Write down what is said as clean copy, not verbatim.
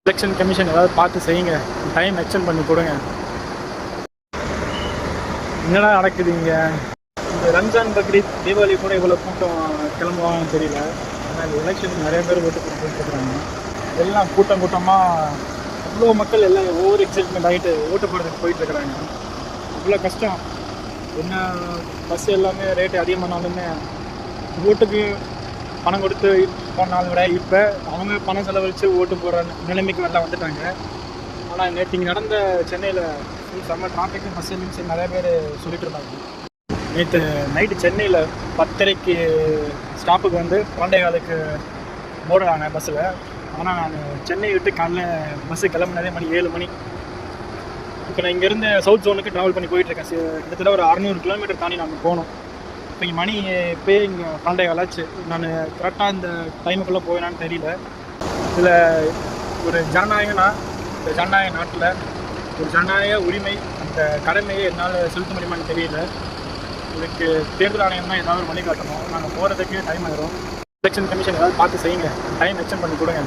Election commission ஏதாவது பார்த்து செய்யுங்க, டைம் எக்ஸ்டெண்ட் பண்ணி கொடுங்க. என்னடா நடக்குது இங்கே? இந்த ரம்ஜான் பக்ரீத் தீபாவளி கூட இவ்வளோ கூட்டம் கிளம்புவாங்கன்னு தெரியல. ஆனால் இந்த எலெக்ஷனுக்கு நிறைய பேர் ஓட்டு போட்டுருக்குறாங்க. எல்லாம் கூட்டமாக அவ்வளோ மக்கள் எல்லாம் ஓவர் எக்ஸைட்மெண்ட் ஆகிட்டு ஓட்டு போடுறதுக்கு போயிட்டுருக்குறாங்க. இவ்வளோ கஷ்டம். என்ன பஸ் எல்லாமே ரேட்டு அதிகமானாலுமே ஓட்டுக்கு பணம் கொடுத்து போனாலும் விட இப்போ அவங்க பணம் செலவழித்து ஓட்டு போடுற நிலைமைக்கு எல்லாம் வந்துட்டாங்க. ஆனால் நேற்று இங்கே நடந்த சென்னையில் செம்ம டிராஃபிக்கு பஸ் இல்லைன்னு நிறைய பேர் சொல்லிட்டு இருந்தாங்க. நேற்று நைட்டு சென்னையில் 10:30க்கு ஸ்டாப்புக்கு வந்து 12:15க்கு போடுறாங்க பஸ்ஸில். ஆனால் நான் சென்னை விட்டு காலைல பஸ்ஸு கிளம்புனதே மணி 7 மணி. இப்போ நான் இங்கேருந்து சவுத் ஜோனுக்கு ட்ராவல் பண்ணி போயிட்டுருக்கேன். கிட்டத்தட்ட ஒரு 600 கிலோமீட்டர் தாண்டி நம்ம போகணும். இப்போ இங்கே மணி இப்போயே இங்கே 12:15 ஆச்சு. நான் கரெக்டாக இந்த டைமுக்குள்ளே போவேனான்னு தெரியல. இதில் ஒரு ஜனநாயகனா, இந்த ஜனநாயக நாட்டில் ஒரு ஜனநாயக உரிமை, அந்த கடமையை என்னால் செலுத்த முடியுமான்னு தெரியல. இதுக்கு தேர்தல் ஆணையம் தான் ஏதாவது ஒரு வழி காட்டணும். நாங்கள் போகிறதுக்கு டைம் ஆகிடும். எலெக்ஷன் கமிஷன் ஏதாவது பார்த்து செய்யுங்க, டைம் எக்ஸ்டெண்ட் பண்ணி கொடுங்க.